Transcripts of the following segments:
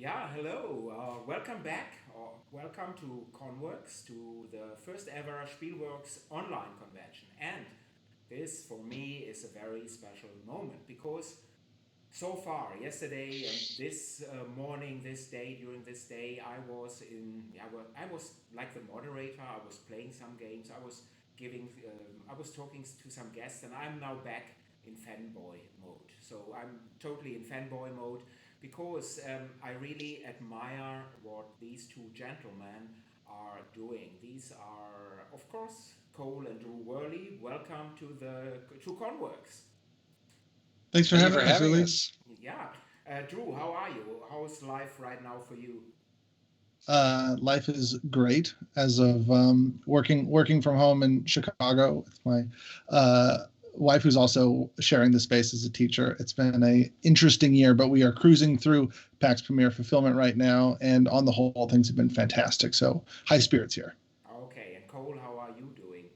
Yeah, hello. Welcome back, or welcome to ConWorxx, to the first ever Spielworks online convention. And this, for me, is a very special moment because so far, yesterday and this morning, this day, during this day, I was like the moderator. I was playing some games. I was talking to some guests, and I'm now back in fanboy mode. So I'm totally in fanboy mode because I really admire what these two gentlemen are doing. These are, of course, Cole and Drew Wehrle. Welcome to ConWorxx. Thanks for Thank you having for us, having Willie. us. Yeah. Drew, how are you? How's life right now for you? Life is great as of working from home in Chicago with my wife, who's also sharing the space as a teacher. It's been a interesting year, but we are cruising through PAX Premier fulfillment right now, and on the whole, things have been fantastic. So high spirits here. Okay. And Cole, how are you doing?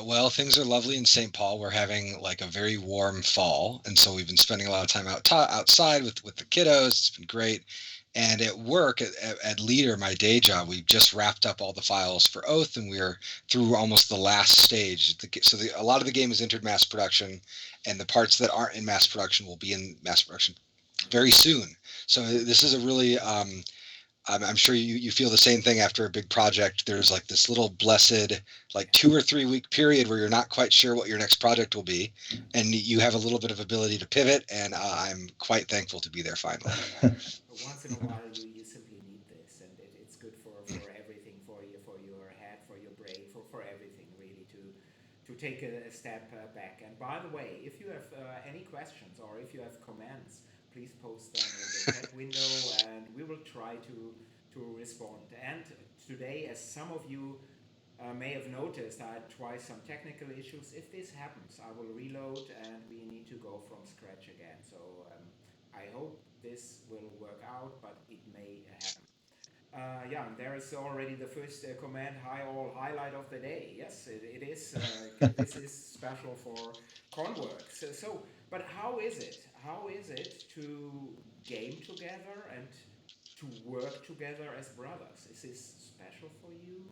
Well, things are lovely in St. Paul. We're having like a very warm fall, and so we've been spending a lot of time outside with the kiddos. It's been great. And at work, at Leader, my day job, we just wrapped up all the files for Oath, and we're through almost the last stage. A lot of the game has entered mass production, and the parts that aren't in mass production will be in mass production very soon. So this is a really I'm sure you feel the same thing after a big project. There's like this little blessed like 2 or 3 week period where you're not quite sure what your next project will be, and you have a little bit of ability to pivot. And I'm quite thankful to be there finally. Once in a while, you simply need this, and it's good for everything, for your head, for your brain, for everything, really, to take a step back. And by the way, if you have any questions or if you have comments, please post them in the chat window, and we will try to respond. And today, as some of you may have noticed, I had twice some technical issues. If this happens, I will reload and we need to go from scratch again. So I hope this will work out, but it may happen. Yeah, and there is already the first command, hi all, highlight of the day. Yes, it is. This is special for ConWorxx. But how is it? How is it to game together and to work together as brothers? Is this special for you,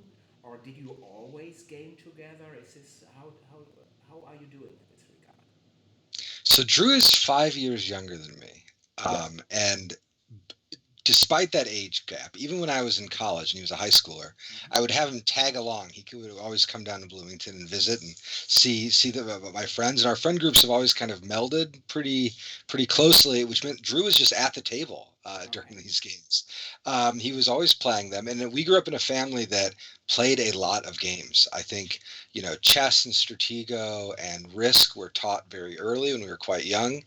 or did you always game together? Is this how are you doing in this regard? So Drew is 5 years younger than me, Yeah. and despite that age gap, even when I was in college and he was a high schooler, Mm-hmm. I would have him tag along. Would always come down to Bloomington and visit and my friends. And our friend groups have always kind of melded pretty closely, which meant Drew was just at the table during Okay. these games. He was always playing them, and we grew up in a family that played a lot of games. I think chess and Stratego and Risk were taught very early when we were quite young,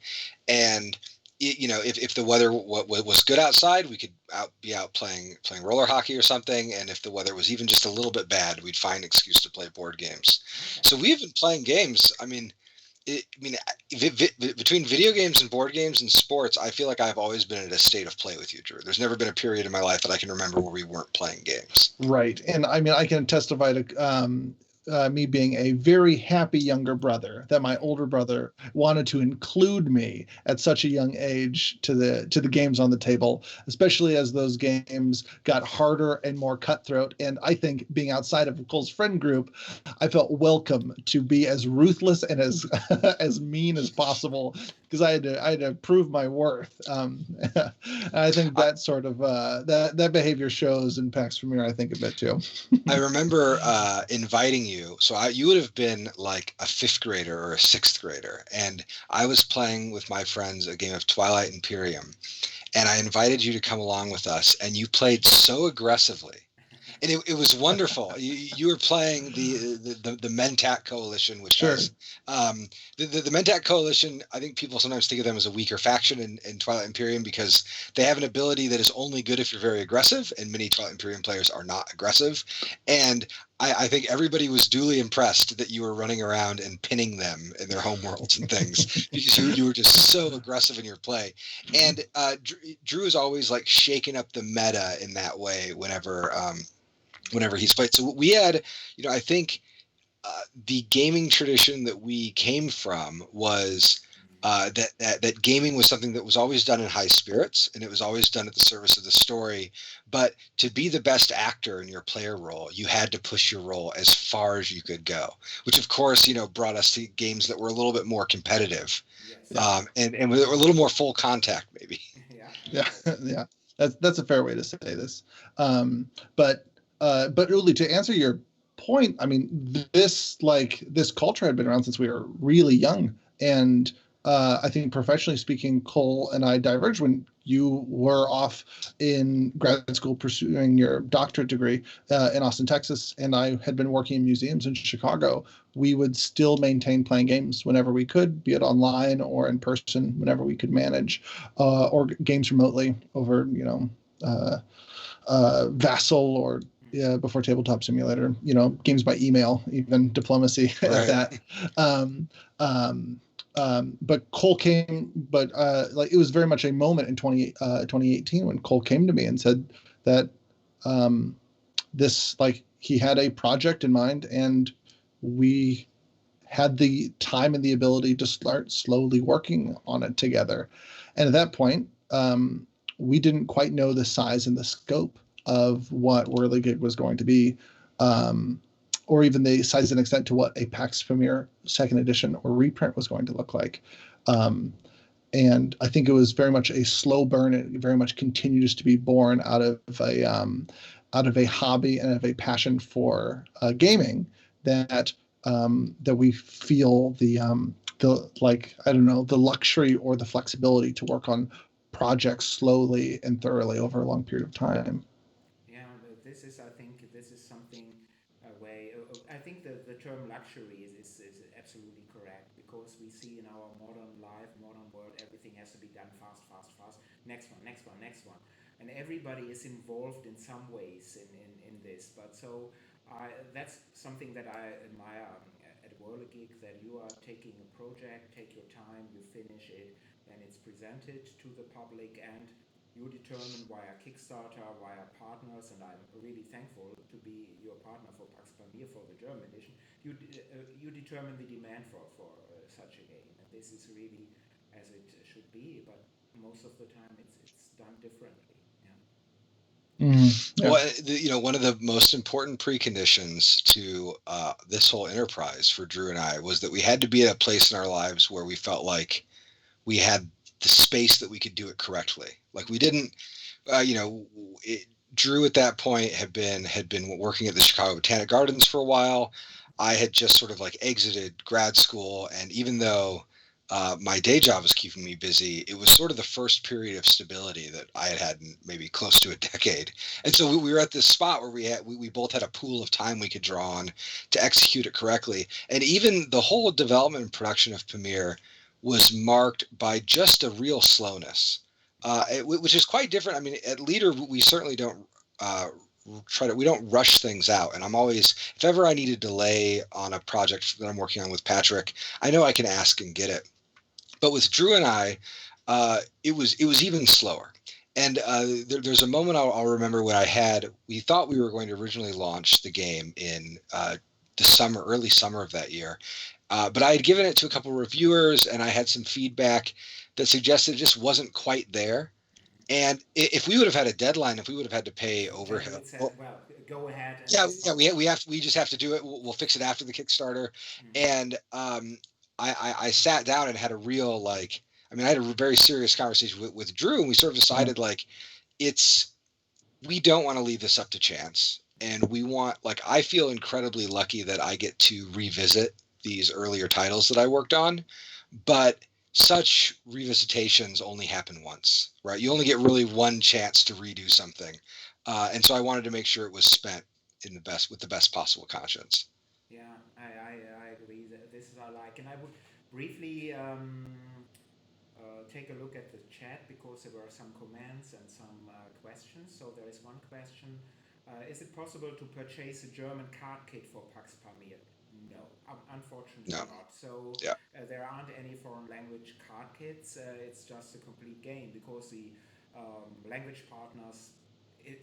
and if the weather was good outside, we could be out playing roller hockey or something. And if the weather was even just a little bit bad, we'd find an excuse to play board games. Okay. So we've been playing games. Between video games and board games and sports, I feel like I've always been in a state of play with you, Drew. There's never been a period in my life that I can remember where we weren't playing games. Right. And I mean, I can testify to me being a very happy younger brother that my Okay. older brother wanted to include me at such a young age to the games on the table, especially as those games got harder and more cutthroat. And I think being outside of Cole's friend group, I felt welcome to be as ruthless and as as mean as possible because I had to prove my worth. I think that sort of that behavior shows in PAX Premier. I think a bit too. I remember inviting you. So you would have been like a fifth grader or a sixth grader. And I was playing with my friends a game of Twilight Imperium. And I invited you to come along with us. And you played so aggressively. And it was wonderful. You were playing the Mentat Coalition, which Sure. has the Mentat Coalition. I think people sometimes think of them as a weaker faction in Twilight Imperium because they have an ability that is only good if you're very aggressive, and many Twilight Imperium players are not aggressive. And I think everybody was duly impressed that you were running around and pinning them in their home worlds and things because you were just so aggressive in your play. And Drew is always like shaking up the meta in that way whenever he's played. So we had, I think the gaming tradition that we came from was that gaming was something that was always done in high spirits, and it was always done at the service of the story. But to be the best actor in your player role, you had to push your role as far as you could go, which of course, brought us to games that were a little bit more competitive, Yes. Yeah. and were a little more full contact, maybe. Yeah. Yeah, Yes. yeah, that's a fair way to say this. Um, but Uli, to answer your point, I mean, this culture had been around since we were really young, and I think professionally speaking, Cole and I diverged when you were off in grad school pursuing your doctorate degree in Austin, Texas, and I had been working in museums in Chicago. We would still maintain playing games whenever we could, be it online or in person, whenever we could manage, or games remotely over, uh, Vassal or before Tabletop Simulator, games by email, even diplomacy at Right. that. Um, um, but Cole came, but like it was very much a moment in 2018 when Cole came to me and said that um, this, like, he had a project in mind, and we had the time and the ability to start slowly working on it together. And at that point, we didn't quite know the size and the scope of what Whirligig was going to be, um, or even the size and extent to what a PAX Pamir second edition or reprint was going to look like. Um, and I think it was very much a slow burn. It very much continues to be born out of a hobby and of a passion for gaming that we feel the like, I don't know, the luxury or the flexibility to work on projects slowly and thoroughly over a long period of time. Yeah, but I think, this is something, way. I think the term luxury is absolutely correct, because we see in our modern life, modern world, everything has to be done fast, fast, fast. Next one, next one, next one. And everybody is involved in some ways in this. But so that's something that I admire at Wehrle, that you are taking a project, take your time, you finish it, then it's presented to the public, and you determine via Kickstarter, via partners, and I'm really thankful to be your partner for Pax Pamir for the German edition. You determine the demand for such a game, and this is really as it should be. But most of the time, it's done differently. Yeah. Yeah. Well, one of the most important preconditions to this whole enterprise for Drew and I was that we had to be at a place in our lives where we felt like we had the space that we could do it correctly. Like we didn't, uh, you know, it, Drew at that point had been working at the Chicago Botanic Gardens for a while. I had just sort of like exited grad school, and even though my day job was keeping me busy, it was sort of the first period of stability that I had had in maybe close to a decade. And so we were at this spot where we both had a pool of time we could draw on to execute it correctly. And even the whole development and production of Pamir was marked by just a real slowness, which is quite different. I mean, at Leader, we certainly don't uh, we don't rush things out. And I'm always, if ever I need a delay on a project that I'm working on with Patrick, I know I can ask and get it. But with Drew and I, it was even slower. And there's a moment I'll remember when we thought we were going to originally launch the game in the early summer of that year. But I had given it to a couple of reviewers, and I had some feedback that suggested it just wasn't quite there. And if we would have had a deadline, if we would have had to pay Then over, you would say, well, well, go ahead and yeah, stop. we just have to do it. We'll fix it after the Kickstarter. Mm-hmm. And I sat down and had a real like, I mean, I had a very serious conversation with Drew, and we sort of Yeah. decided like, it's we don't want to leave this up to chance, and we want, like, I feel incredibly lucky that I get to revisit these earlier titles that I worked on, but such revisitations only happen once, right? You only get really one chance to redo something, and so I wanted to make sure it was spent with the best possible conscience. Yeah, I agree. That this is I like, and I would briefly take a look at the chat, because there were some comments and some questions. So there is one question: is it possible to purchase a German card kit for Pax Pamir? No, unfortunately No, not. So yeah, there aren't any foreign language card kits. It's just a complete game, because the language partners,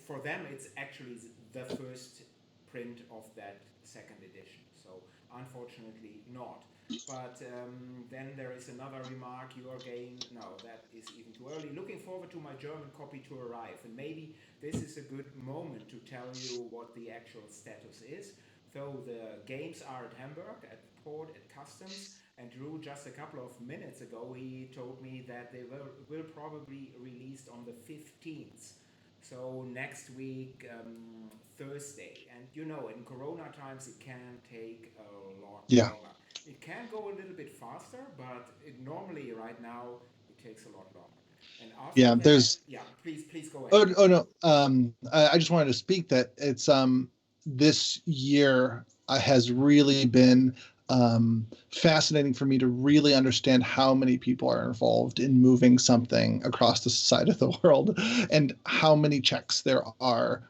for them, it's actually the first print of that second edition. So unfortunately not. But then there is another remark, your game, no, that is even too early. Looking forward to my German copy to arrive. And maybe this is a good moment to tell you what the actual status is. So the games are at Hamburg, at port, at customs, and Drew, just a couple of minutes ago, he told me that they will probably released on the 15th. So next week, Thursday. And you know, in Corona times, it can take a lot Yeah. longer. It can go a little bit faster, but normally right now it takes a lot longer. And after Yeah, that, there's yeah, please go ahead. oh no. I just wanted to speak that it's this year has really been fascinating for me to really understand how many people are involved in moving something across the side of the world, and how many checks there are,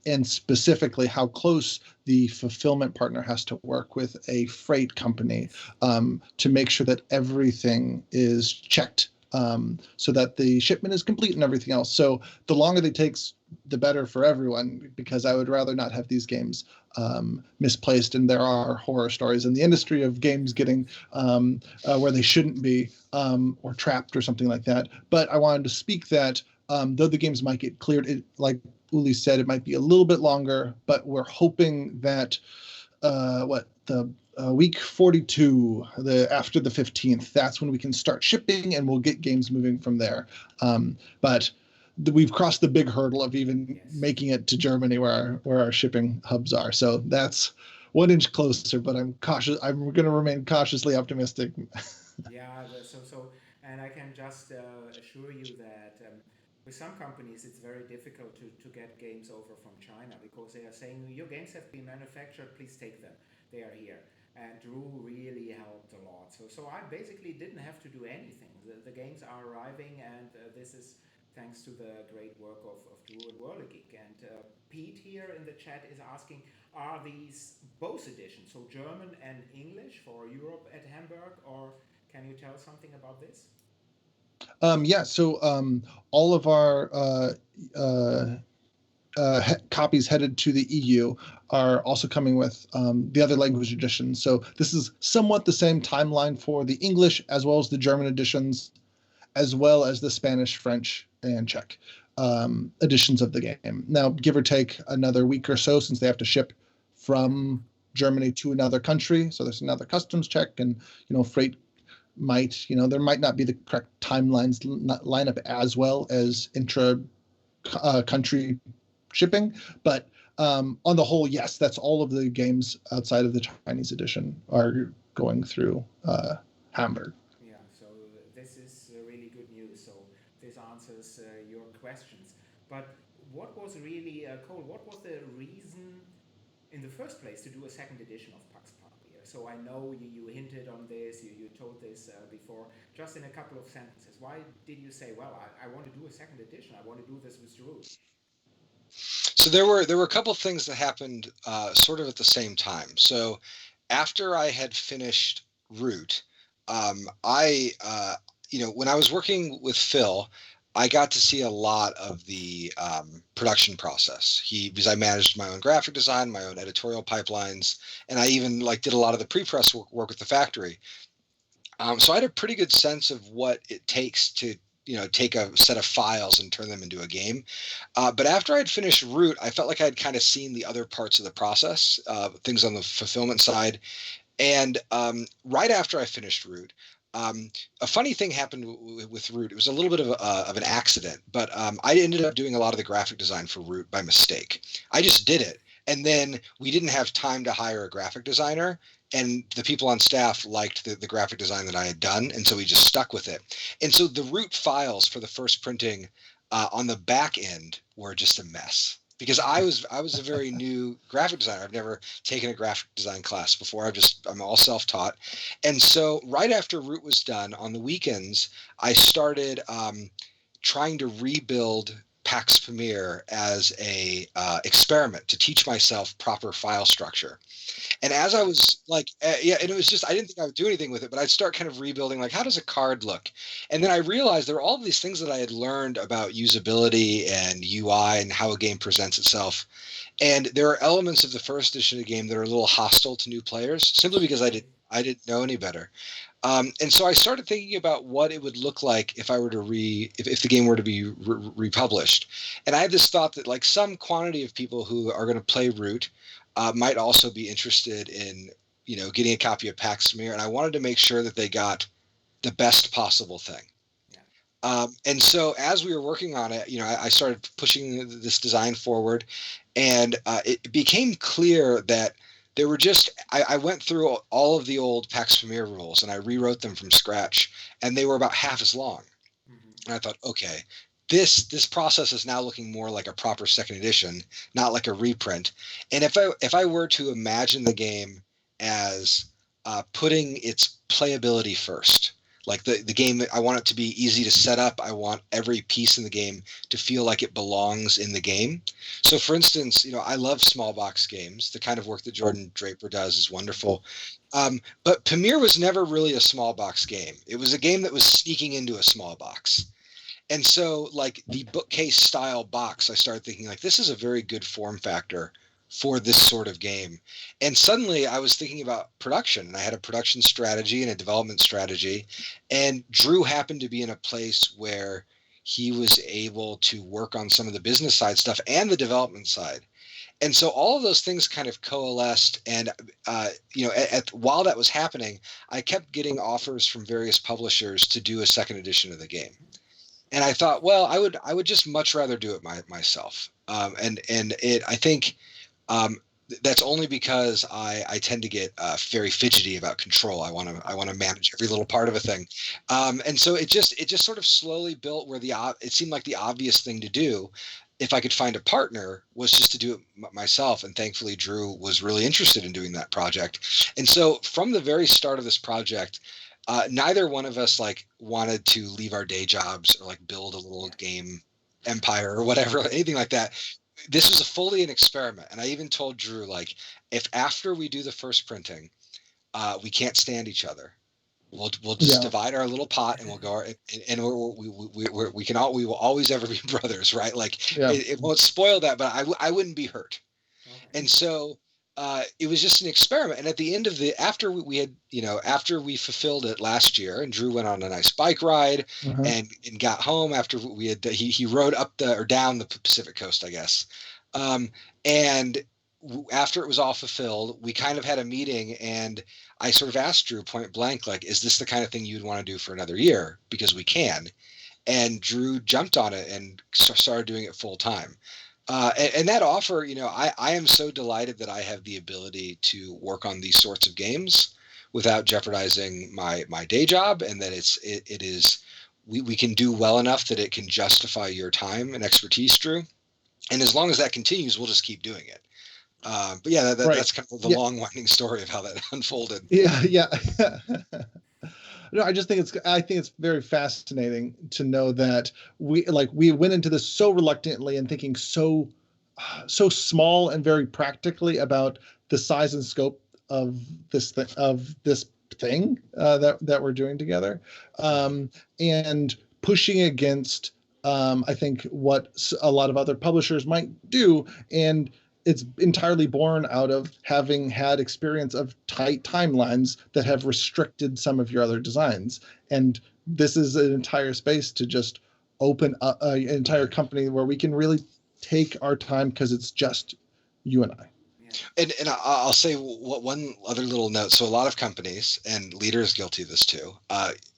and specifically how close the fulfillment partner has to work with a freight company Yes. to make sure that everything is checked, so that the shipment is complete and everything else. So the longer it takes, the better for everyone, because I would rather not have these games misplaced. And there are horror stories in the industry of games getting where they shouldn't be, or trapped or something like that. But I wanted to speak that though the games might get cleared, like Uli said, it might be a little bit longer, but we're hoping that the week 42, after the 15th, that's when we can start shipping, and we'll get games moving from there. But we've crossed the big hurdle of even Yes. making it to Germany, where our shipping hubs are. So that's 1 inch closer, but I'm cautious. I'm going to remain cautiously optimistic. Yeah, and I can just assure you that with some companies it's very difficult to get games over from China, because they are saying your games have been manufactured, please take them. They are here. And Drew really helped a lot. So I basically didn't have to do anything. The games are arriving, and this is thanks to the great work of Drew and Wehrle. And Pete here in the chat is asking, are these both editions, so German and English for Europe at Hamburg, or can you tell something about this? Yeah, so all of our copies headed to the EU are also coming with the other language editions. So this is somewhat the same timeline for the English as well as the German editions, as well as the Spanish, French, and Czech editions of the game. Now, give or take another week or so, since they have to ship from Germany to another country. So there's another customs check, and freight might, there might not be the correct timelines line up as well as intra country shipping. But on the whole, yes, that's all of the games outside of the Chinese edition are going through Hamburg. Yeah, so this is really good news. So this answers your questions. But what was really, Cole, what was the reason in the first place to do a second edition of Pax Pamir? So I know you hinted on this, you told this before, just in a couple of sentences. Why did you say, well, I want to do a second edition, I want to do this with Drew? So there were a couple things that happened sort of at the same time. So after I had finished Root, I when I was working with Phil, I got to see a lot of the production process. Because I managed my own graphic design, my own editorial pipelines, and I even did a lot of the pre-press work with the factory. So I had a pretty good sense of what it takes to take a set of files and turn them into a game. But after I'd finished Root, I felt like I'd kind of seen the other parts of the process, things on the fulfillment side. And right after I finished Root, a funny thing happened with Root. It was a little bit of an accident, but I ended up doing a lot of the graphic design for Root by mistake. I just did it. And then we didn't have time to hire a graphic designer. And the people on staff liked the graphic design that I had done. And so we just stuck with it. And so the Root files for the first printing on the back end were just a mess. Because I was a very new graphic designer. I've never taken a graphic design class before. I'm all self-taught. And so right after Root was done, on the weekends, I started trying to rebuild Pax Pamir as a experiment to teach myself proper file structure. And as I was like, and it was just, I didn't think I would do anything with it, but I'd start kind of rebuilding, like, how does a card look? And then I realized there were all of these things that I had learned about usability and UI and how a game presents itself. And there are elements of the first edition of the game that are a little hostile to new players, simply because I didn't know any better. And so I started thinking about what it would look like if I were to if the game were to be republished. And I had this thought that, like, some quantity of people who are going to play Root might also be interested in, getting a copy of Pax Pamir, and I wanted to make sure that they got the best possible thing. And so as we were working on it, I started pushing this design forward, and it became clear that there were I went through all of the old Pax Pamir rules and I rewrote them from scratch, and they were about half as long. And I thought, okay, this process is now looking more like a proper second edition, not like a reprint. And if I were to imagine the game as putting its playability first, like the game, I want it to be easy to set up. I want every piece in the game to feel like it belongs in the game. So, for instance, I love small box games. The kind of work that Jordan Draper does is wonderful. But Pamir was never really a small box game. It was a game that was sneaking into a small box. And so, like, the bookcase style box, I started thinking, like, this is a very good form factor for this sort of game. And suddenly I was thinking about production, and I had a production strategy and a development strategy. And Drew happened to be in a place where he was able to work on some of the business side stuff and the development side. And so all of those things kind of coalesced. And, while that was happening, I kept getting offers from various publishers to do a second edition of the game. And I thought, well, I would just much rather do it myself. I think that's only because I tend to get very fidgety about control. I want to manage every little part of a thing, and so it just sort of slowly built where it seemed like the obvious thing to do, if I could find a partner, was just to do it myself. And thankfully, Drew was really interested in doing that project. And so from the very start of this project, neither one of us wanted to leave our day jobs or build a little game empire or whatever, anything like that. This was fully an experiment. And I even told Drew, if after we do the first printing, we can't stand each other, we'll just divide our little pot and we'll go, and we will always ever be brothers, right? It won't spoil that, but I wouldn't be hurt. Okay. And so it was just an experiment. And at the end of after we fulfilled it last year, and Drew went on a nice bike ride and got home after he rode up or down the Pacific coast, I guess. And after it was all fulfilled, we kind of had a meeting, and I sort of asked Drew point blank, is this the kind of thing you'd want to do for another year? Because we can. And Drew jumped on it and started doing it full time. And that offer, I am so delighted that I have the ability to work on these sorts of games without jeopardizing my day job, and that we can do well enough that it can justify your time and expertise, Drew. And as long as that continues, we'll just keep doing it. But yeah, that's kind of the long winding story of how that unfolded. Yeah. No, I think it's very fascinating to know that we went into this so reluctantly and thinking so small and very practically about the size and scope of this thing that we're doing together, and pushing against I think what a lot of other publishers might do. And it's entirely born out of having had experience of tight timelines that have restricted some of your other designs. And this is an entire space to just open an entire company where we can really take our time, because it's just you and I. And I'll say one other little note. So a lot of companies, and Leader is guilty of this too,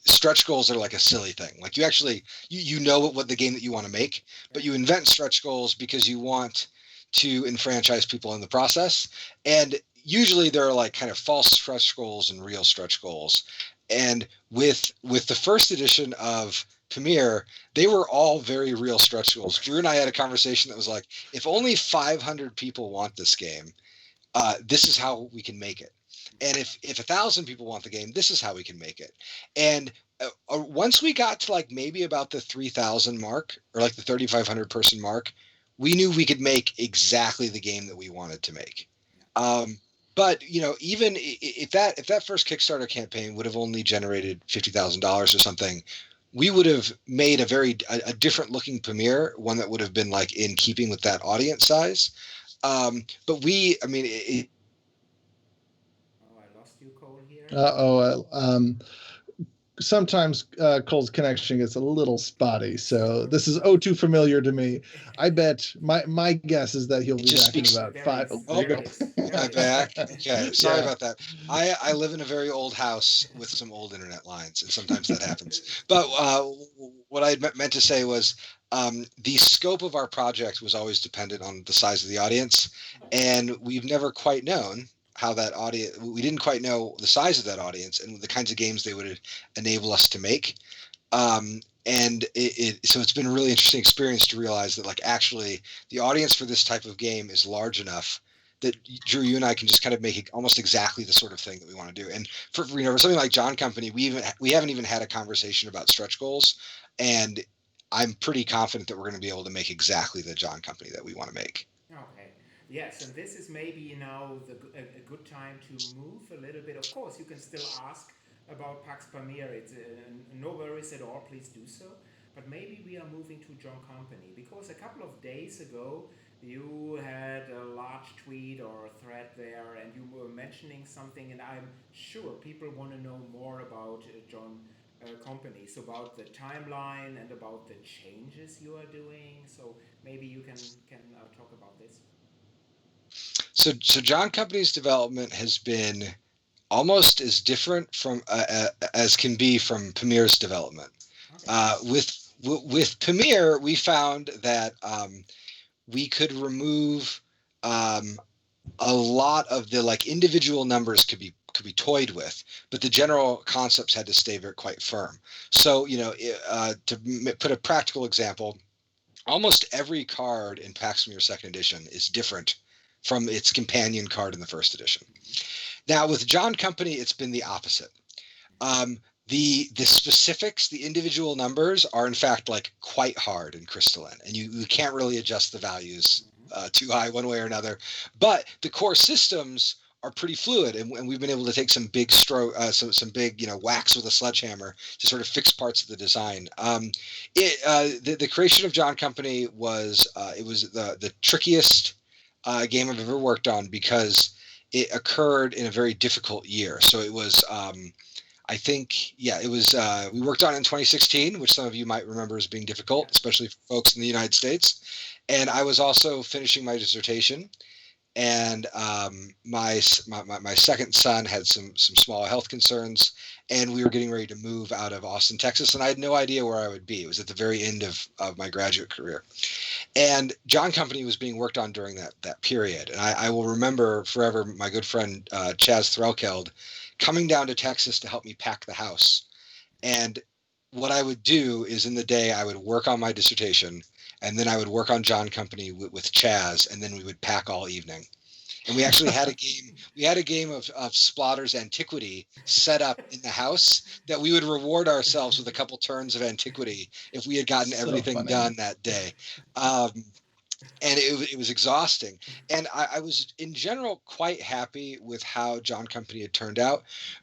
stretch goals are like a silly thing. You actually, you know what the game that you want to make, but you invent stretch goals because you want to enfranchise people in the process. And usually there are kind of false stretch goals and real stretch goals. And with the first edition of Pamir, they were all very real stretch goals. Drew and I had a conversation that was if only 500 people want this game, this is how we can make it. And if 1,000 people want the game, this is how we can make it. And once we got to like maybe about the 3,000 mark or like the 3,500 person mark, we knew we could make exactly the game that we wanted to make. But even if that first Kickstarter campaign would have only generated $50,000 or something, we would have made a different looking Pamir, one that would have been like in keeping with that audience size. But I mean, Oh, I lost you, Cole, here. Sometimes Cole's connection gets a little spotty, so this is too familiar to me. I bet my guess is that he'll be back in about five. Oh, I'm back. Okay, sorry about that. I live in a very old house with some old internet lines, and sometimes that happens. But what I meant to say was the scope of our project was always dependent on the size of the audience, and we've never quite known how that audience. We didn't quite know the size of that audience and the kinds of games they would enable us to make. And so it's been a really interesting experience to realize that like actually the audience for this type of game is large enough that Drew, you and I can just kind of make it almost exactly the sort of thing that we want to do. And for something like John Company, we haven't even had a conversation about stretch goals, and I'm pretty confident that we're going to be able to make exactly the John Company that we want to make. Okay. Yes, and this is maybe now a good time to move a little bit. Of course, you can still ask about Pax Pamir. It's no worries at all. Please do so. But maybe we are moving to John Company because a couple of days ago you had a large tweet or thread there, and you were mentioning something, and I'm sure people want to know more about John Company, so about the timeline and about the changes you are doing. So maybe you can talk about this. So John Company's development has been almost as different from as can be from Pamir's development. Okay. With Pamir, we found that we could remove a lot of the like individual numbers could be toyed with, but the general concepts had to stay quite firm. So to put a practical example, almost every card in Pax Pamir Second Edition is different from its companion card in the first edition. Now with John Company, it's been the opposite. The specifics, the individual numbers are in fact like quite hard and crystalline, and you can't really adjust the values too high one way or another. But the core systems are pretty fluid, and we've been able to take some big some big whacks with a sledgehammer to sort of fix parts of the design. The creation of John Company was the trickiest game I've ever worked on because it occurred in a very difficult year. So it was, I think, it was, we worked on it in 2016, which some of you might remember as being difficult, especially for folks in the United States. And I was also finishing my dissertation, and my second son had some small health concerns, and we were getting ready to move out of Austin, Texas, and I had no idea where I would be. It was at the very end of my graduate career. And John Company was being worked on during that period. And I will remember forever my good friend Chaz Threlkeld coming down to Texas to help me pack the house. And what I would do is in the day I would work on my dissertation, and then I would work on John Company with Chaz, and then we would pack all evening. And we actually had a game. We had a game of Splotter's Antiquity set up in the house that we would reward ourselves with a couple turns of Antiquity if we had gotten everything done that day. And it was exhausting. And I was in general quite happy with how John Company had turned out.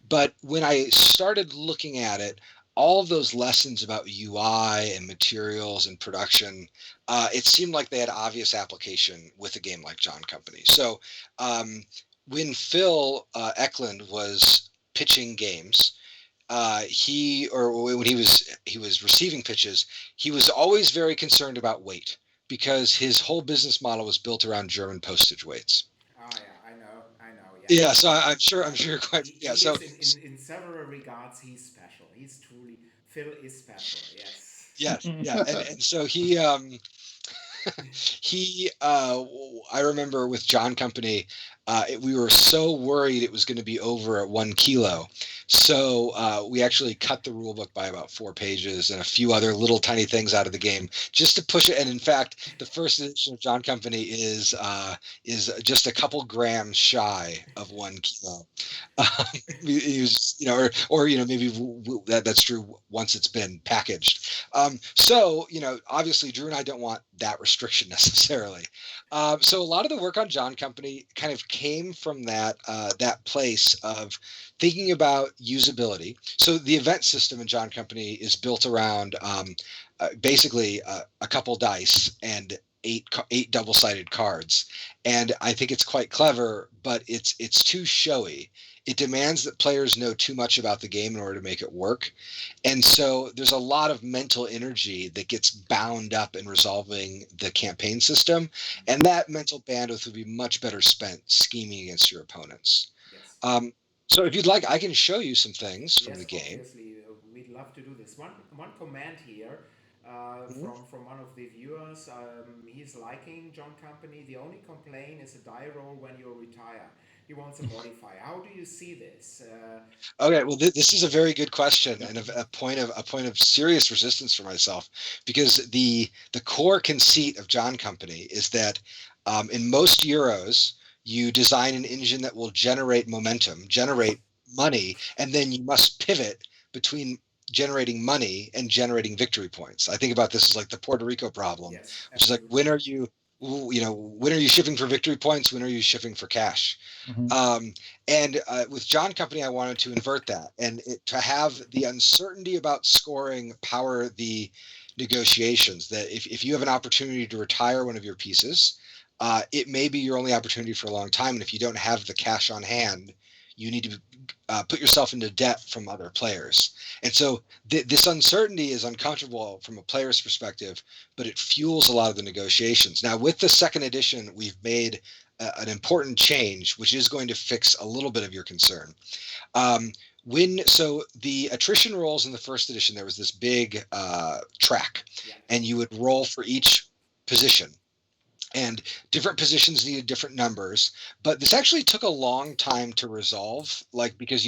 But when I started looking at it, all of those lessons about UI and materials and production, it seemed like they had obvious application with a game like John Company. So when Phil Eklund was pitching games, when he was receiving pitches, he was always very concerned about weight because his whole business model was built around German postage weights. Oh yeah, I know. Yeah. So I'm sure you're quite. So in several regards, he's special. Phil is special. Yes. Yes. Yeah. And so he I remember with John Company, we were so worried it was going to be over at 1 kilo So we actually cut the rule book by about 4 pages and a few other little tiny things out of the game just to push it. And in fact, the first edition of John Company is just a couple grams shy of 1 kilo. Or maybe that's true once it's been packaged. So obviously Drew and I don't want that restriction necessarily. So a lot of the work on John Company kind of came from that place of thinking about usability. So the event system in John Company is built around basically a couple dice and eight double-sided cards, and I think it's quite clever, but it's too showy. It demands that players know too much about the game in order to make it work, and so there's a lot of mental energy that gets bound up in resolving the campaign system, and that mental bandwidth would be much better spent scheming against your opponents. Yes. So if you'd like, I can show you some things from Yes, the game. obviously, we'd love to do this. One comment here Mhm. from one of the viewers. He's liking John Company. The only complaint is a die roll when you retire. He wants a modifier. How do you see this? Okay, well, this is a very good question Yeah. and a point of serious resistance for myself, because the core conceit of John Company is that in most Euros you design an engine that will generate momentum, generate money, and then you must pivot between generating money and generating victory points. I think about this as like the Puerto Rico problem, Yes, which is like absolutely. when are you shipping for victory points? When are you shipping for cash? Mhm. And with John Company, I wanted to invert that and to have the uncertainty about scoring power the negotiations. That if you have an opportunity to retire one of your pieces, it may be your only opportunity for a long time. And if you don't have the cash on hand, you need to put yourself into debt from other players. And so this uncertainty is uncomfortable from a player's perspective, but it fuels a lot of the negotiations. Now, with the second edition, we've made an important change, which is going to fix a little bit of your concern. So the attrition rolls in the first edition, there was this big track, Yeah. and you would roll for each position. And different positions needed different numbers, but this actually took a long time to resolve, like because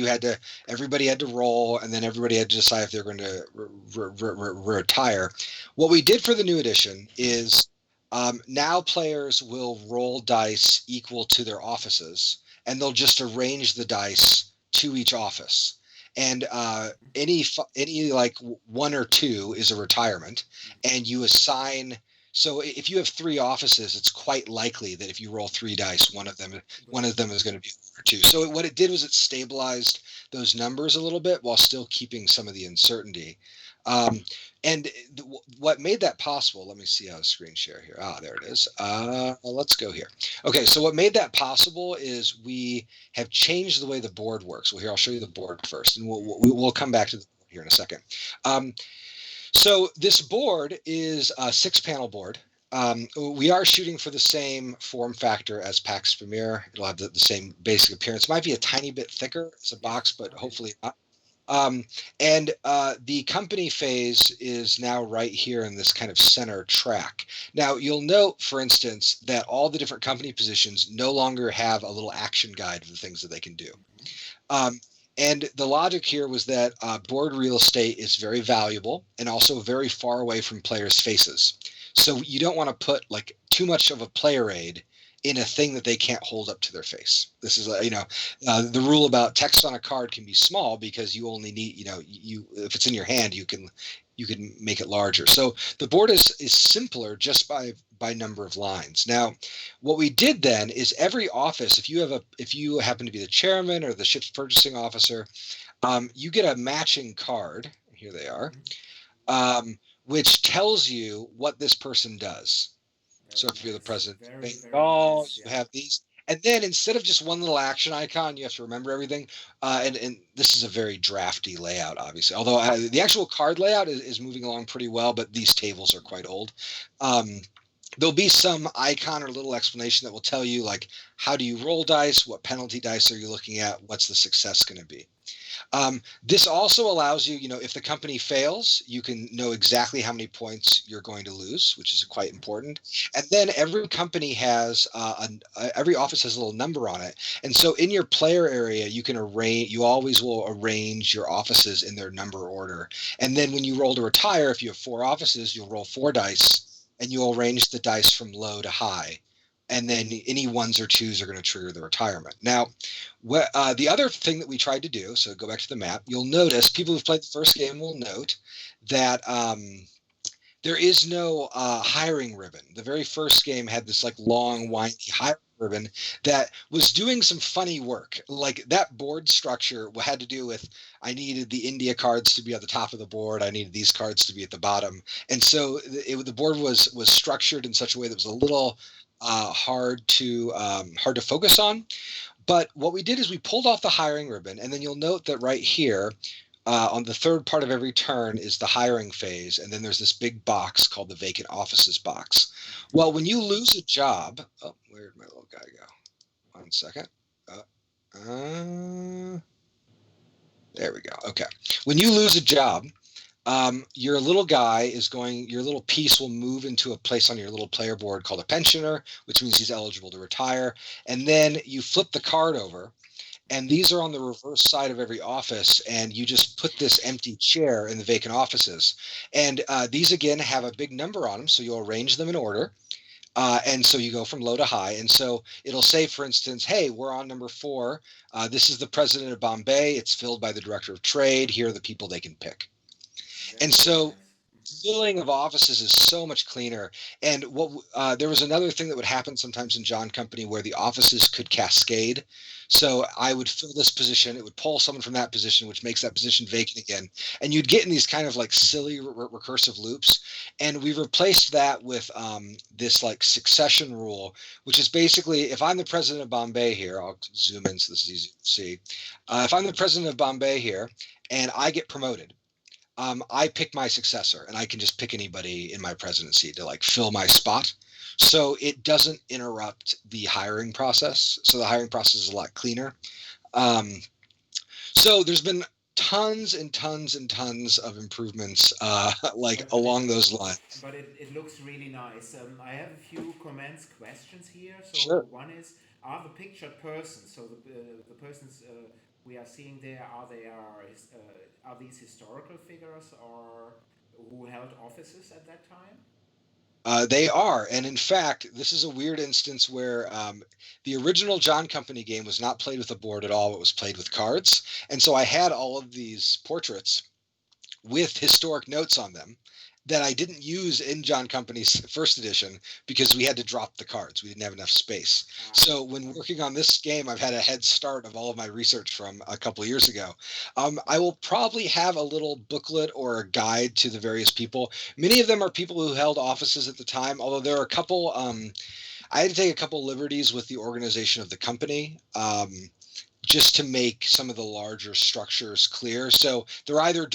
everybody had to roll, and then everybody had to decide if they're going to retire. What we did for the new edition is now players will roll dice equal to their offices, and they'll just arrange the dice to each office. And any like 1 or 2 is a retirement, and you assign. So if you have 3 offices, it's quite likely that if you roll 3 dice, one of them is going to be 1 or 2. So what it did was it stabilized those numbers a little bit while still keeping some of the uncertainty. Um, and what made that possible? Let me see how to screen share here. There it is. Let's go here. Okay, so what made that possible is we have changed the way the board works. Well, here I'll show you the board first, and we'll come back to the board here in a second. So this board is a 6-panel board. We are shooting for the same form factor as PAX Pamir. It'll have the same basic appearance. It might be a tiny bit thicker as a box, but Okay. hopefully not. And the company phase is now right here in this kind of center track. Now, you'll note, for instance, that all the different company positions no longer have a little action guide of the things that they can do. Um, and the logic here was that board real estate is very valuable and also very far away from players' faces. So you don't want to put like too much of a player aid in a thing that they can't hold up to their face. This is the rule about text on a card can be small because you only need you if it's in your hand you can make it larger. So the board is simpler just by number of lines. Now, what we did then is every office, if you happen to be the chairman or the ship's purchasing officer, you get a matching card. Here they are, which tells you what this person does. So Very if you're the nice. president, Very, very oh, nice. you Yeah. have these. And then instead of just one little action icon, you have to remember everything. And this is a very drafty layout, obviously. Although the actual card layout is moving along pretty well, but these tables are quite old. There'll be some icon or little explanation that will tell you like how do you roll dice, what penalty dice are you looking at, what's the success going to be. This also allows you, if the company fails, you can know exactly how many points you're going to lose, which is quite important. And then every company has, every office has a little number on it. And so in your player area, you always will arrange your offices in their number order. And then when you roll to retire, if you have 4 offices, you'll roll 4 dice and you'll arrange the dice from low to high. And then any 1s or 2s are going to trigger the retirement. Now, the other thing that we tried to do, so go back to the map, you'll notice, people who've played the first game will note that there is no hiring ribbon. The very first game had this like long, windy hiring ribbon that was doing some funny work. Like that board structure had to do with, I needed the India cards to be at the top of the board. I needed these cards to be at the bottom. And so the board was structured in such a way that was a little hard to focus on. But what we did is we pulled off the hiring ribbon, and then you'll note that right here on the third part of every turn is the hiring phase, and then there's this big box called the vacant offices box. Well, when you lose a job, oh, where'd my little guy go? 1 second. There we go. Okay. When you lose a job, your little piece will move into a place on your little player board called a pensioner, which means he's eligible to retire. And then you flip the card over, and these are on the reverse side of every office, and you just put this empty chair in the vacant offices. And these, again, have a big number on them, so you'll arrange them in order. And so you go from low to high. And so it'll say, for instance, hey, we're on number 4. This is the president of Bombay. It's filled by the director of trade. Here are the people they can pick. And so filling of offices is so much cleaner. And there was another thing that would happen sometimes in John Company where the offices could cascade. So I would fill this position, it would pull someone from that position, which makes that position vacant again. And you'd get in these kind of like silly recursive loops. And we replaced that with this like succession rule, which is basically, if I'm the president of Bombay here, I'll zoom in so this is easy to see. If I'm the president of Bombay here and I get promoted, I pick my successor, and I can just pick anybody in my presidency to like fill my spot. So it doesn't interrupt the hiring process. So the hiring process is a lot cleaner. So there's been tons and tons and tons of improvements along those lines. But it looks really nice. I have a few questions here. So Sure. one is, are the pictured persons, so the persons we are seeing there, are these historical figures or who held offices at that time? They are. And in fact, this is a weird instance where the original John Company game was not played with a board at all. It was played with cards. And so I had all of these portraits with historic notes on them that I didn't use in John Company's first edition because we had to drop the cards. We didn't have enough space. So when working on this game, I've had a head start of all of my research from a couple of years ago. I will probably have a little booklet or a guide to the various people. Many of them are people who held offices at the time, although there are a couple, I had to take a couple liberties with the organization of the company. Just to make some of the larger structures clear. So they're either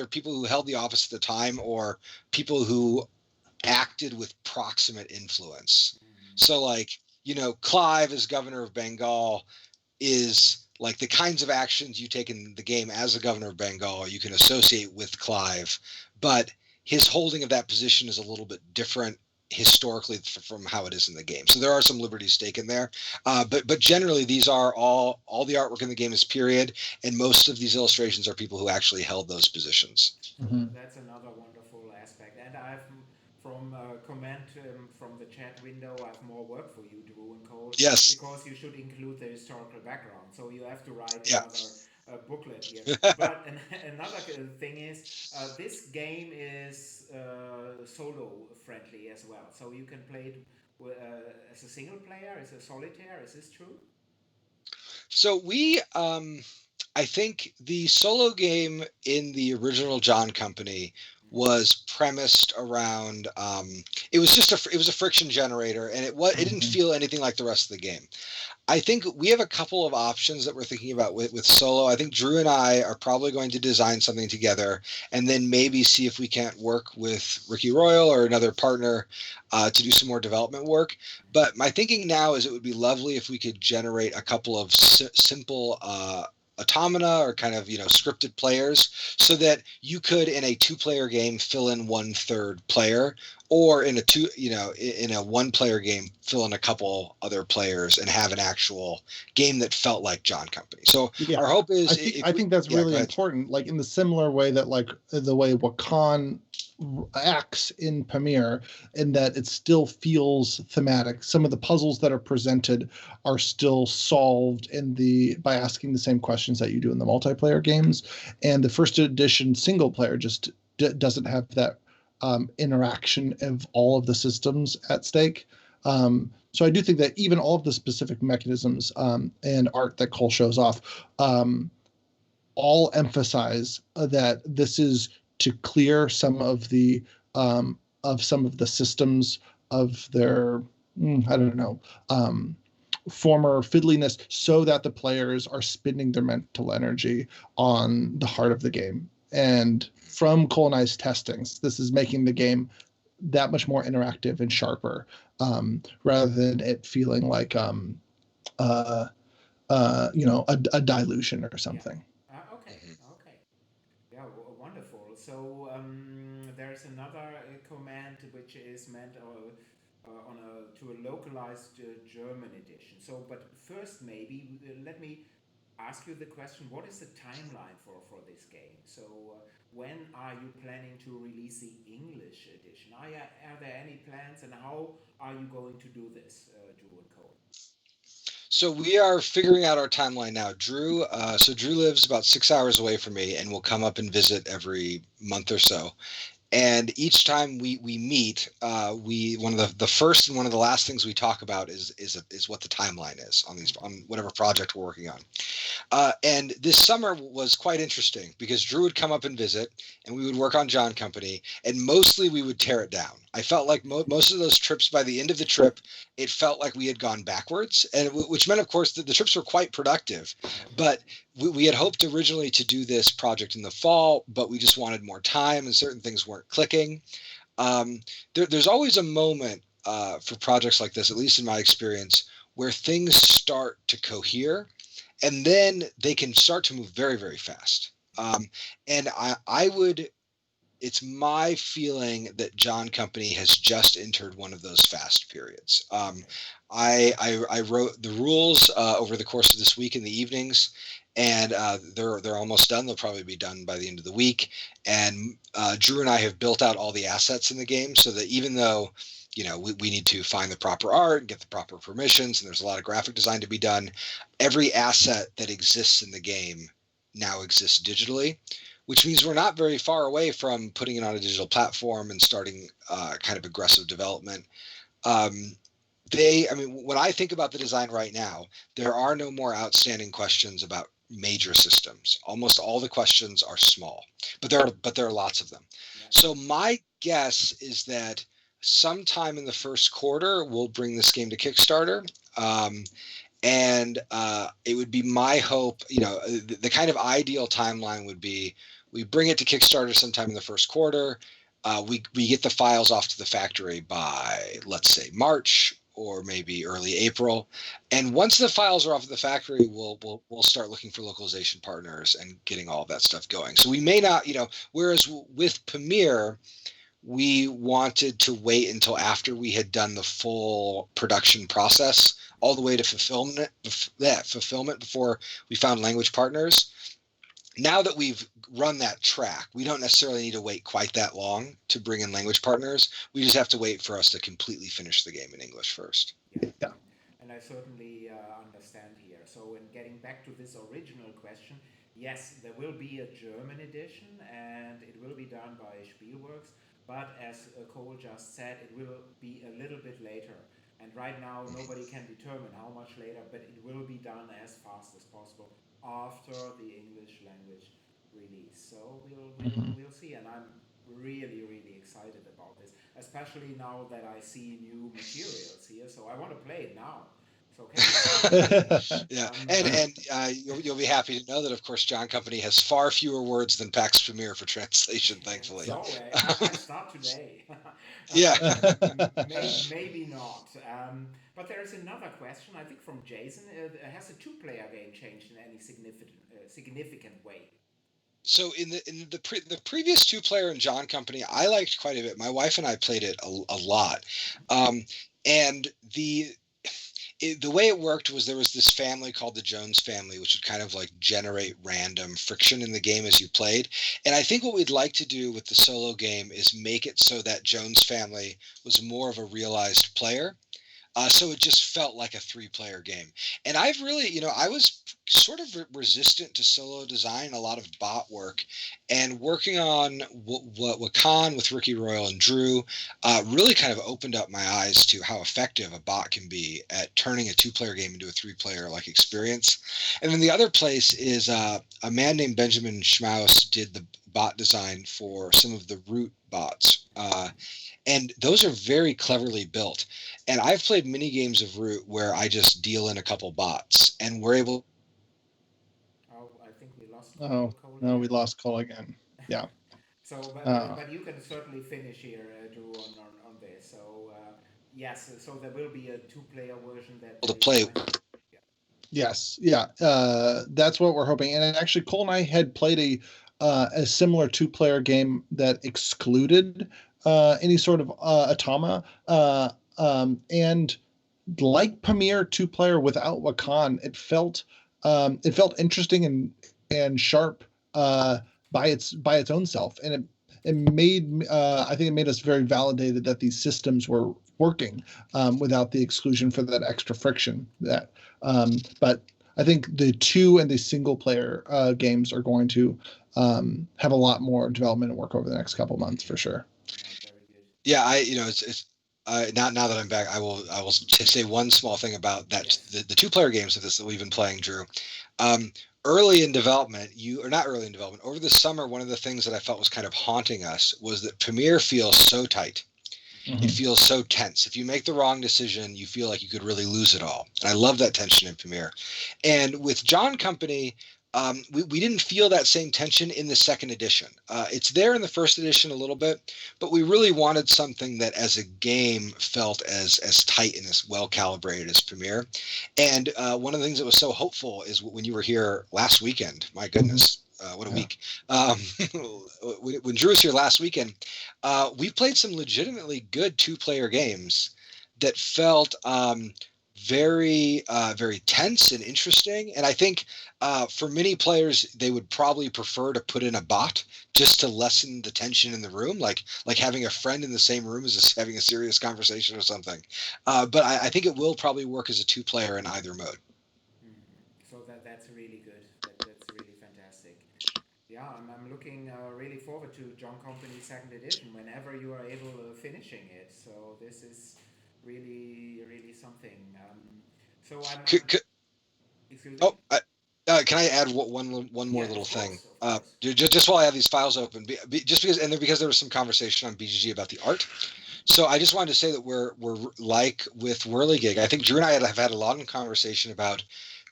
people who held the office at the time or people who acted with proximate influence. So like, Clive as governor of Bengal is like the kinds of actions you take in the game as a governor of Bengal, you can associate with Clive, but his holding of that position is a little bit different historically from how it is in the game. So there are some liberties taken there. But generally these are all the artwork in the game is period. And most of these illustrations are people who actually held those positions. Mm-hmm. That's another wonderful aspect. And I've, from a comment from the chat window, I have more work for you, Drew and Cole. Yes. Because you should include the historical background. So you have to write Yeah. another booklet here. But another thing is, this game is solo friendly as well. So you can play it as a single player, as a solitaire. Is this true? So I think the solo game in the original John Company was premised around it was a friction generator, and it didn't feel anything like the rest of the game. I think we have a couple of options that we're thinking about with solo. I think Drew and I are probably going to design something together and then maybe see if we can't work with Ricky Royal or another partner to do some more development work. But my thinking now is it would be lovely if we could generate a couple of simple automata or kind of, scripted players, so that you could, in a 2-player game, fill in 1/3 player, or in a 1-player game, fill in a couple other players and have an actual game that felt like John Company. So our hope is, I think that's really important, like in the similar way that like the way Wakan acts in Pamir, in that it still feels thematic. Some of the puzzles that are presented are still solved by asking the same questions that you do in the multiplayer games, and the first edition single player just doesn't have that interaction of all of the systems at stake. So I do think that even all of the specific mechanisms and art that Cole shows off all emphasize that this is to clear some of the systems of their former fiddliness, so that the players are spending their mental energy on the heart of the game. And from Cole and I's testings, this is making the game that much more interactive and sharper, rather than it feeling like a dilution or something. Okay. Yeah, wonderful. So there's another command which is meant to a localized German edition. So, but first, maybe let me ask you the question: what is the timeline for this game? So, when are you planning to release the English edition? Are there any plans, and how are you going to do this, Drew and Cole? So we are figuring out our timeline now. Drew lives about 6 hours away from me and will come up and visit every month or so. And each time we meet, one of the first and one of the last things we talk about is what the timeline is on whatever project we're working on. And this summer was quite interesting because Drew would come up and visit, and we would work on John Company, and mostly we would tear it down. I felt like most of those trips, by the end of the trip, it felt like we had gone backwards, and which meant, of course, that the trips were quite productive. But we had hoped originally to do this project in the fall, but we just wanted more time, and certain things weren't clicking. There's always a moment for projects like this, at least in my experience, where things start to cohere, and then they can start to move very, very fast. And it's my feeling that John Company has just entered one of those fast periods. I wrote the rules over the course of this week in the evenings, and they're almost done. They'll probably be done by the end of the week. And Drew and I have built out all the assets in the game, so that even though we need to find the proper art and get the proper permissions, and there's a lot of graphic design to be done, every asset that exists in the game now exists digitally, which means we're not very far away from putting it on a digital platform and starting kind of aggressive development. When I think about the design right now, there are no more outstanding questions about major systems. Almost all the questions are small, but there are lots of them. Yeah. So my guess is that sometime in the first quarter, we'll bring this game to Kickstarter. And it would be my hope, the kind of ideal timeline would be we bring it to Kickstarter sometime in the first quarter. We get the files off to the factory by, let's say, March or maybe early April. And once the files are off at the factory, we'll start looking for localization partners and getting all of that stuff going. So we may not, whereas with Pamir, we wanted to wait until after we had done the full production process all the way to fulfillment before we found language partners. Now that we've run that track, we don't necessarily need to wait quite that long to bring in language partners. We just have to wait for us to completely finish the game in English first. Yeah. And I certainly understand here. So in getting back to this original question, yes, there will be a German edition, and it will be done by Spielworxx. But as Cole just said, it will be a little bit later. And right now, nobody can determine how much later, but it will be done as fast as possible after the English language release. So we'll see. And I'm really, really excited about this, especially now that I see new materials here. So I want to play it now. Yeah, and you'll be happy to know that, of course, John Company has far fewer words than Pax Pamir for translation, thankfully. So I start today. Yeah. Maybe not. But there is another question, I think from Jason. Has a two-player game changed in any significant way? So in the previous two player in John Company, I liked quite a bit. My wife and I played it a lot, um, and the way it worked was there was this family called the Jones family, which would kind of like generate random friction in the game as you played. And I think what we'd like to do with the solo game is make it so that Jones family was more of a realized player. So it just felt like a three-player game. And I've really, I was sort of resistant to solo design, a lot of bot work, and working on what Con with Ricky Royal and Drew really kind of opened up my eyes to how effective a bot can be at turning a two-player game into a three-player like experience. And then the other place is a man named Benjamin Schmaus did the bot design for some of the root bots. And those are very cleverly built. And I've played mini games of Root where I just deal in a couple bots, and we're able. Oh, I think we lost Oh, Cole no, we again. lost Cole again. Yeah. So, Uh, but you can certainly finish here, Drew, on this. So, yes, so there will be a two-player version that To is play. yeah. yes. Yeah. That's what we're hoping. And actually, Cole and I had played a similar two-player game that excluded any sort of automa. And like Pamir two-player without Wakan, it felt interesting and sharp by its own self, and it made I think it made us very validated that these systems were working without the exclusion for that extra friction. But I think the two and the single player games are going to have a lot more development and work over the next couple months for sure. No, very good. Yeah, it's now that I'm back, I will say one small thing about that Yes. the two-player games of this that we've been playing, Drew. Early in development, or not early in development, over the summer, one of the things that I felt was kind of haunting us was that Pamir feels so tight. Mm-hmm. It feels so tense. If you make the wrong decision, you feel like you could really lose it all. And I love that tension in Pamir. And with John Company, we didn't feel that same tension in the second edition. It's there in the first edition a little bit, but we really wanted something that as a game felt as tight and as well calibrated as Premiere. And one of the things that was so hopeful is when you were here last weekend. My goodness. What a week. When Drew was here last weekend, we played some legitimately good two-player games that felt very tense and interesting. And I think for many players, they would probably prefer to put in a bot just to lessen the tension in the room, like having a friend in the same room as having a serious conversation or something. But I think it will probably work as a two-player in either mode. So that's really good. That's really fantastic. Yeah, I'm looking really forward to John Company second edition whenever you are able finishing it. So this is really something. I'm Could, excuse me. oh, can I add one more Yeah, little thing? of course. Just while I have these files open, just because there was some conversation on BGG about the art. So I just wanted to say that we're like with Whirligig. I think Drew and I have had a lot of conversation about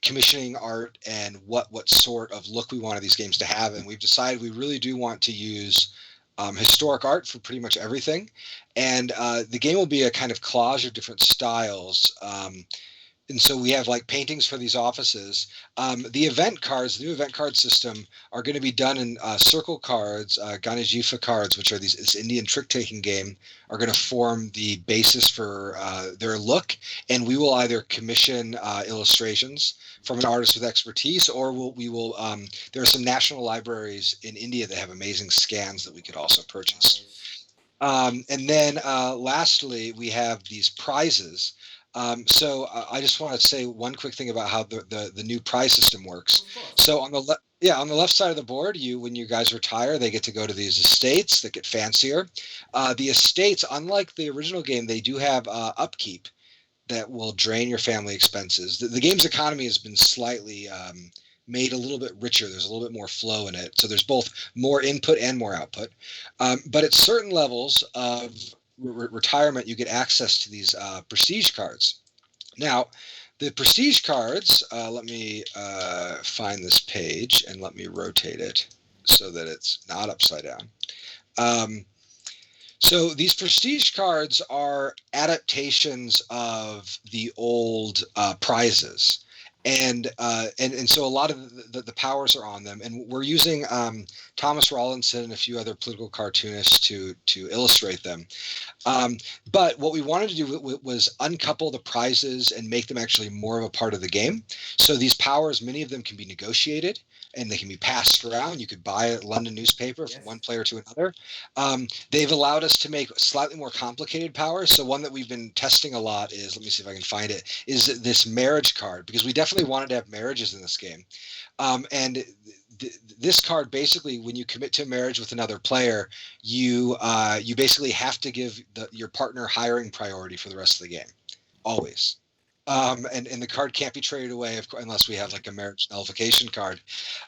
commissioning art and what sort of look we wanted these games to have, and we've decided we really do want to use historic art for pretty much everything. And the game will be a kind of collage of different styles. And so we have like paintings for these offices. The new event card system are going to be done in circle cards, Ganajifa cards, which are this Indian trick-taking game, are going to form the basis for their look. And we will either commission illustrations from an artist with expertise, or we will. There are some national libraries in India that have amazing scans that we could also purchase. Nice. And then lastly, we have these prizes. So I just want to say one quick thing about how the new prize system works. Of course. So on the left side of the board, when you guys retire, they get to go to these estates that get fancier. The estates, unlike the original game, they do have upkeep that will drain your family expenses. The game's economy has been slightly made a little bit richer. There's a little bit more flow in it. So there's both more input and more output. But at certain levels of retirement, you get access to these prestige cards. Now, the prestige cards, let me find this page and let me rotate it so that it's not upside down. So these prestige cards are adaptations of the old prizes, and so a lot of the powers are on them, and we're using Thomas Rawlinson and a few other political cartoonists to illustrate them. Um, but what we wanted to do was uncouple the prizes and make them actually more of a part of the game. So these powers, many of them can be negotiated and they can be passed around. You could buy a London newspaper from one player to another. They've allowed us to make slightly more complicated powers. So one that we've been testing a lot is, let me see if I can find it, is this marriage card, because we definitely wanted to have marriages in this game. And this card, basically, when you commit to a marriage with another player, you basically have to give your partner hiring priority for the rest of the game, always. And the card can't be traded away unless we have like a marriage nullification card.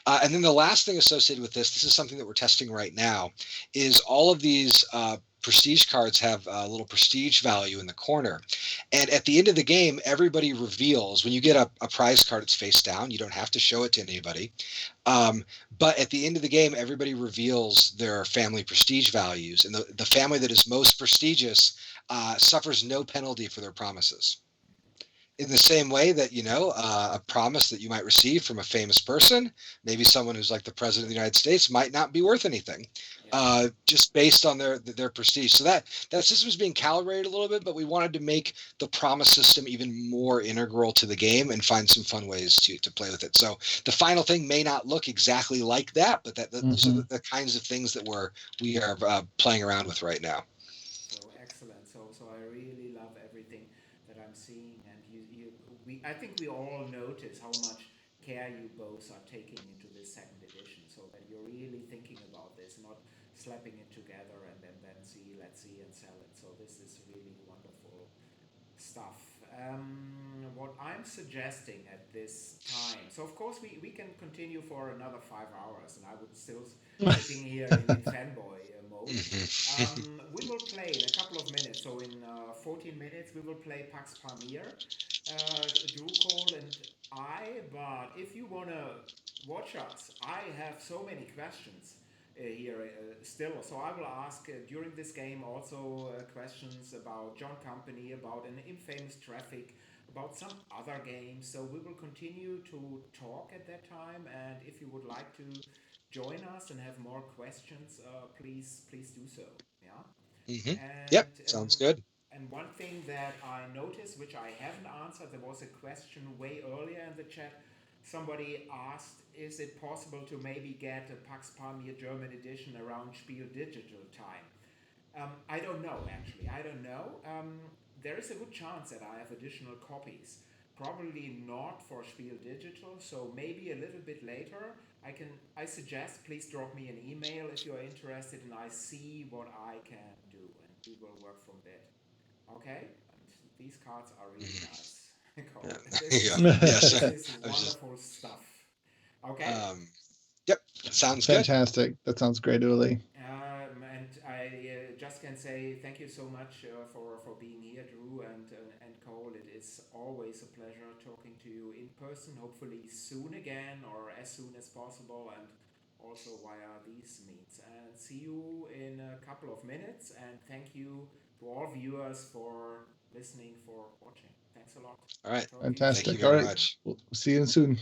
And then the last thing associated with this is something that we're testing right now, is all of these prestige cards have a little prestige value in the corner. And at the end of the game, everybody reveals, when you get a prize card, it's face down. You don't have to show it to anybody. But at the end of the game, everybody reveals their family prestige values. And the family that is most prestigious suffers no penalty for their promises. In the same way that, a promise that you might receive from a famous person, maybe someone who's like the president of the United States, might not be worth anything, just based on their prestige. So that system is being calibrated a little bit, but we wanted to make the promise system even more integral to the game and find some fun ways to play with it. So the final thing may not look exactly like that, but those are the kinds of things that we are playing around with right now. So excellent. So I really love everything that I'm seeing, and I think we all notice how much care you both are taking into this second edition, so that you're really thinking about this, not slapping it together and then let's see and sell it. So this is really wonderful stuff. What I'm suggesting at this time, so of course we can continue for another 5 hours, and I would still sitting here in fanboy mode. We will play in a couple of minutes, so in 14 minutes we will play Pax Pamir, Drew Cole and I. But if you want to watch us, I have so many questions here still. So I will ask during this game also questions about John Company, about an infamous traffic, about some other games. So we will continue to talk at that time. And if you would like to join us and have more questions, please do so. Yeah. Yep, And sounds good. and one thing that I noticed, which I haven't answered, there was a question way earlier in the chat. Somebody asked, is it possible to maybe get a Pax Pamir German edition around Spiel Digital time? I don't know, actually. I don't know. There is a good chance that I have additional copies. Probably not for Spiel Digital, so maybe a little bit later. I suggest please drop me an email if you're interested, and I see what I can do, and we will work from there. Okay? And these cards are really nice. This is wonderful stuff. Okay? Yep, sounds good. Fantastic. That sounds great, Uli. And I just can say thank you so much for being here, Drew and Cole. It is always a pleasure talking to you in person, hopefully soon again or as soon as possible, and also via these meets. And see you in a couple of minutes, and thank you to all viewers for listening, for watching. Thanks a lot. All right. Fantastic. Thank you very All right. much. We'll see you soon.